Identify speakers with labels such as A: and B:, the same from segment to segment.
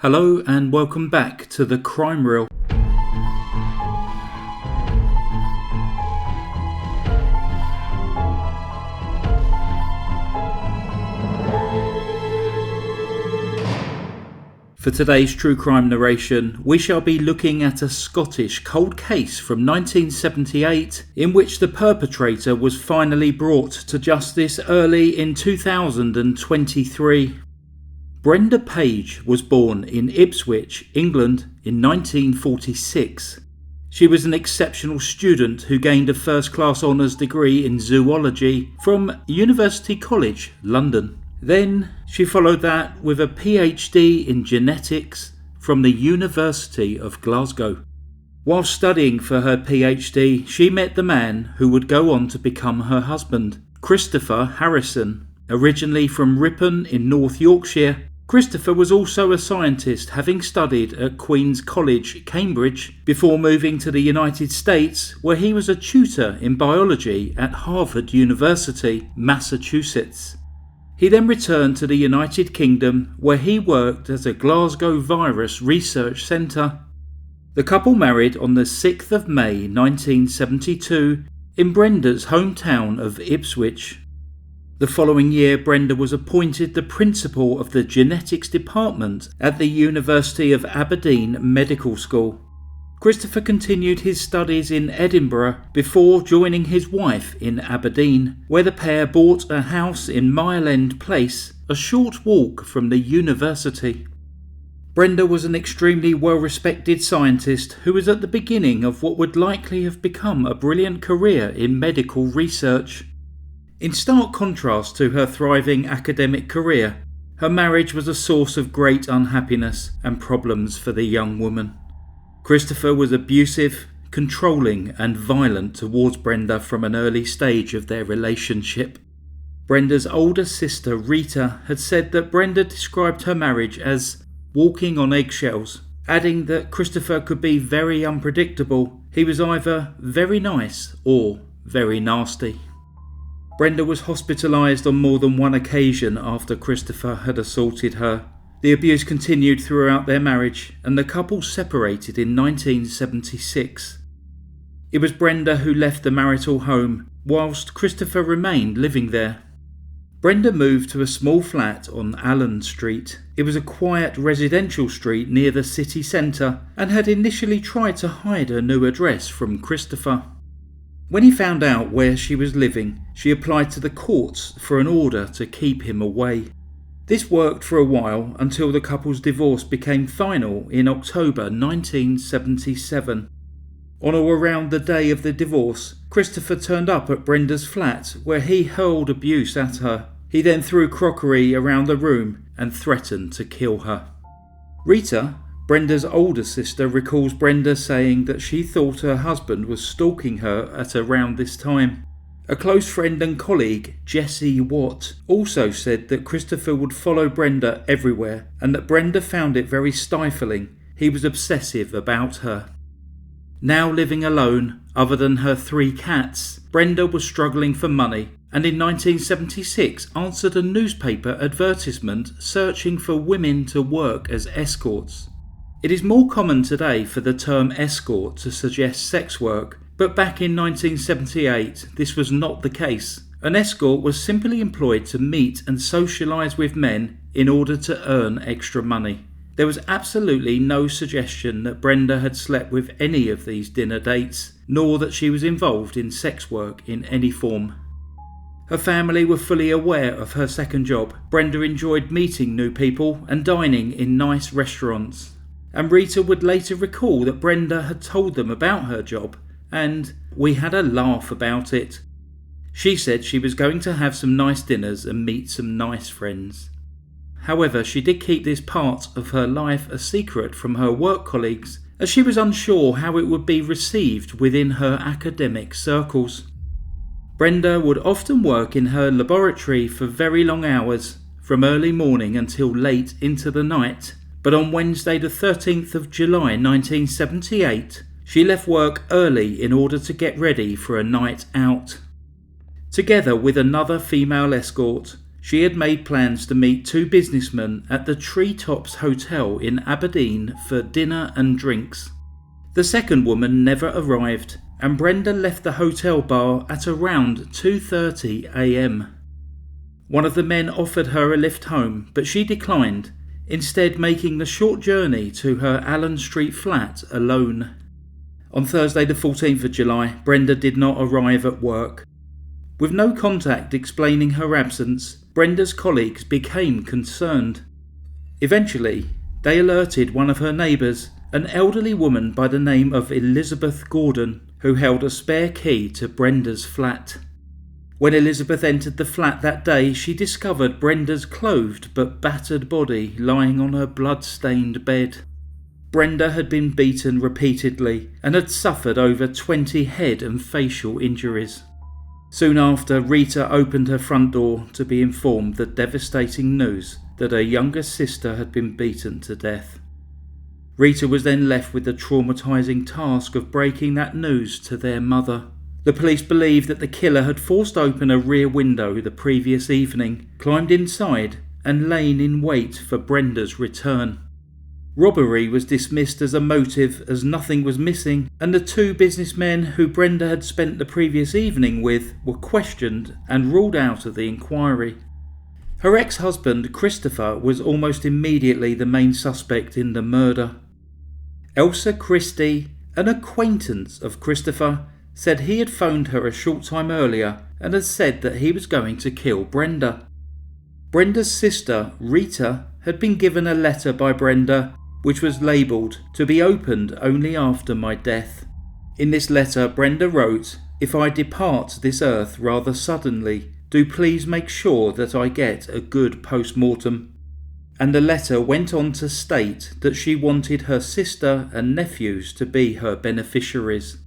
A: Hello and welcome back to the Crime Reel. For today's true crime narration, we shall be looking at a Scottish cold case from 1978 in which the perpetrator was finally brought to justice early in 2023. Brenda Page was born in Ipswich, England in 1946. She was an exceptional student who gained a first-class honours degree in zoology from University College, London. Then she followed that with a PhD in genetics from the University of Glasgow. While studying for her PhD, she met the man who would go on to become her husband, Christopher Harrison. Originally from Ripon in North Yorkshire, Christopher was also a scientist, having studied at Queen's College, Cambridge, before moving to the United States, where he was a tutor in biology at Harvard University, Massachusetts. He then returned to the United Kingdom, where he worked as a Glasgow Virus Research Centre. The couple married on the 6th of May 1972 in Brenda's hometown of Ipswich. The following year, Brenda was appointed the principal of the genetics department at the University of Aberdeen Medical School. Christopher continued his studies in Edinburgh before joining his wife in Aberdeen, where the pair bought a house in Mile End Place, a short walk from the university. Brenda was an extremely well-respected scientist who was at the beginning of what would likely have become a brilliant career in medical research. In stark contrast to her thriving academic career, her marriage was a source of great unhappiness and problems for the young woman. Christopher was abusive, controlling and violent towards Brenda from an early stage of their relationship. Brenda's older sister Rita had said that Brenda described her marriage as walking on eggshells, adding that Christopher could be very unpredictable. He was either very nice or very nasty. Brenda was hospitalised on more than one occasion after Christopher had assaulted her. The abuse continued throughout their marriage, and the couple separated in 1976. It was Brenda who left the marital home, whilst Christopher remained living there. Brenda moved to a small flat on Allen Street. It was a quiet residential street near the city centre, and had initially tried to hide her new address from Christopher. When he found out where she was living, she applied to the courts for an order to keep him away. This worked for a while until the couple's divorce became final in October 1977. On or around the day of the divorce, Christopher turned up at Brenda's flat where he hurled abuse at her. He then threw crockery around the room and threatened to kill her. Rita, Brenda's older sister, recalls Brenda saying that she thought her husband was stalking her at around this time. A close friend and colleague, Jessie Watt, also said that Christopher would follow Brenda everywhere and that Brenda found it very stifling. He was obsessive about her. Now living alone, other than her 3 cats, Brenda was struggling for money and in 1976 answered a newspaper advertisement searching for women to work as escorts. It is more common today for the term escort to suggest sex work, but back in 1978 this was not the case. An escort was simply employed to meet and socialise with men in order to earn extra money. There was absolutely no suggestion that Brenda had slept with any of these dinner dates, nor that she was involved in sex work in any form. Her family were fully aware of her second job. Brenda enjoyed meeting new people and dining in nice restaurants. And Rita would later recall that Brenda had told them about her job, and we had a laugh about it. She said she was going to have some nice dinners and meet some nice friends. However, she did keep this part of her life a secret from her work colleagues, as she was unsure how it would be received within her academic circles. Brenda would often work in her laboratory for very long hours, from early morning until late into the night, but on Wednesday the 13th of July 1978, she left work early in order to get ready for a night out. Together with another female escort, she had made plans to meet two businessmen at the Treetops Hotel in Aberdeen for dinner and drinks. The second woman never arrived, and Brenda left the hotel bar at around 2:30 a.m. One of the men offered her a lift home, but she declined, instead making the short journey to her Allen Street flat alone. On Thursday the 14th of July, Brenda did not arrive at work. With no contact explaining her absence, Brenda's colleagues became concerned. Eventually, they alerted one of her neighbours, an elderly woman by the name of Elizabeth Gordon, who held a spare key to Brenda's flat. When Elizabeth entered the flat that day, she discovered Brenda's clothed but battered body lying on her blood-stained bed. Brenda had been beaten repeatedly and had suffered over 20 head and facial injuries. Soon after, Rita opened her front door to be informed the devastating news that her younger sister had been beaten to death. Rita was then left with the traumatising task of breaking that news to their mother. The police believed that the killer had forced open a rear window the previous evening, climbed inside and lain in wait for Brenda's return. Robbery was dismissed as a motive as nothing was missing, and the two businessmen who Brenda had spent the previous evening with were questioned and ruled out of the inquiry. Her ex-husband, Christopher, was almost immediately the main suspect in the murder. Elsa Christie, an acquaintance of Christopher, said he had phoned her a short time earlier and had said that he was going to kill Brenda. Brenda's sister, Rita, had been given a letter by Brenda which was labelled to be opened only after my death. In this letter, Brenda wrote, "If I depart this earth rather suddenly, do please make sure that I get a good post-mortem." And the letter went on to state that she wanted her sister and nephews to be her beneficiaries.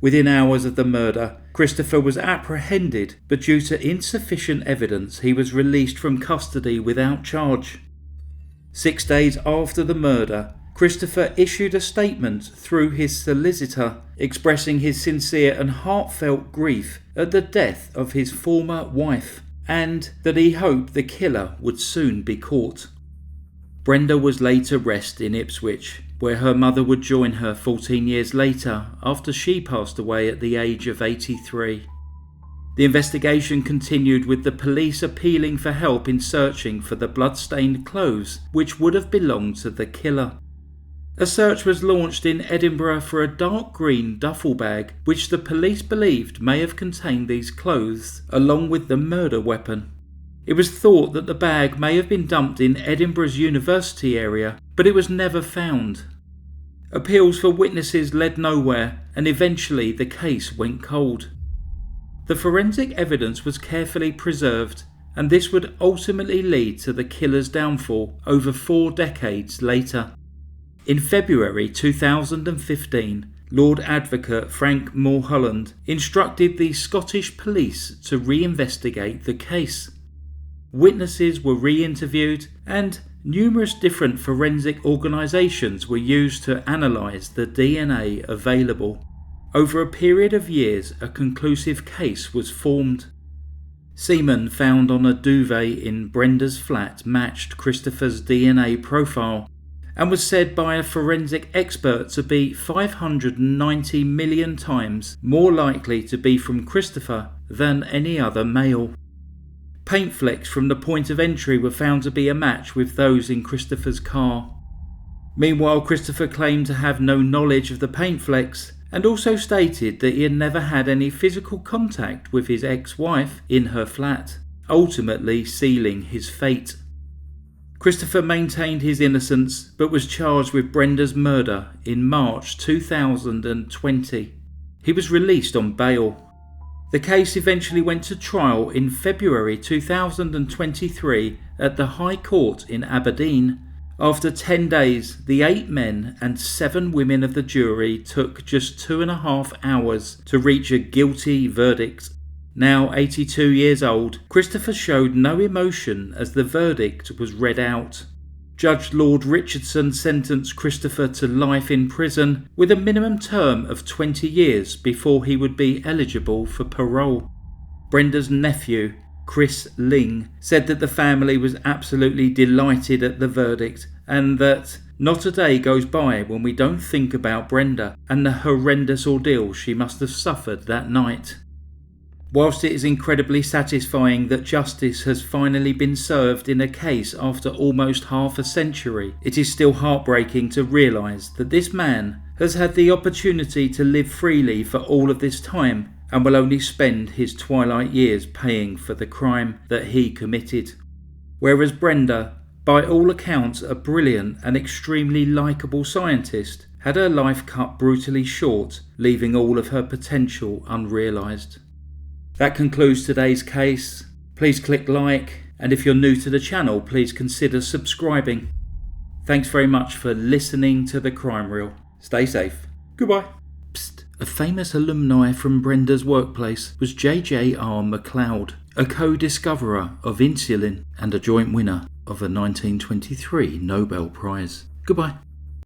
A: Within hours of the murder, Christopher was apprehended, but due to insufficient evidence, he was released from custody without charge. 6 days after the murder, Christopher issued a statement through his solicitor expressing his sincere and heartfelt grief at the death of his former wife, and that he hoped the killer would soon be caught. Brenda was laid to rest in Ipswich, where her mother would join her 14 years later after she passed away at the age of 83. The investigation continued, with the police appealing for help in searching for the blood-stained clothes which would have belonged to the killer. A search was launched in Edinburgh for a dark green duffel bag which the police believed may have contained these clothes along with the murder weapon. It was thought that the bag may have been dumped in Edinburgh's university area, but it was never found. Appeals for witnesses led nowhere, and eventually the case went cold. The forensic evidence was carefully preserved, and this would ultimately lead to the killer's downfall over 4 decades later. In February 2015, Lord Advocate Frank Mulholland instructed the Scottish police to reinvestigate the case. Witnesses were re-interviewed, and numerous different forensic organisations were used to analyse the DNA available. Over a period of years, a conclusive case was formed. Semen found on a duvet in Brenda's flat matched Christopher's DNA profile and was said by a forensic expert to be 590 million times more likely to be from Christopher than any other male. Paint flecks from the point of entry were found to be a match with those in Christopher's car. Meanwhile, Christopher claimed to have no knowledge of the paint flecks, and also stated that he had never had any physical contact with his ex-wife in her flat, ultimately sealing his fate. Christopher maintained his innocence, but was charged with Brenda's murder in March 2020. He was released on bail. The case eventually went to trial in February 2023 at the High Court in Aberdeen. After 10 days, the 8 men and 7 women of the jury took just 2.5 hours to reach a guilty verdict. Now 82 years old, Christopher showed no emotion as the verdict was read out. Judge Lord Richardson sentenced Christopher to life in prison with a minimum term of 20 years before he would be eligible for parole. Brenda's nephew, Chris Ling, said that the family was absolutely delighted at the verdict and that not a day goes by when we don't think about Brenda and the horrendous ordeal she must have suffered that night. Whilst it is incredibly satisfying that justice has finally been served in a case after almost half a century, it is still heartbreaking to realise that this man has had the opportunity to live freely for all of this time and will only spend his twilight years paying for the crime that he committed. Whereas Brenda, by all accounts a brilliant and extremely likeable scientist, had her life cut brutally short, leaving all of her potential unrealised. That concludes today's case. Please click like, and if you're new to the channel, please consider subscribing. Thanks very much for listening to The Crime Reel. Stay safe. Goodbye. Psst. A famous alumni from Brenda's workplace was J.J.R. MacLeod, a co-discoverer of insulin and a joint winner of a 1923 Nobel Prize. Goodbye.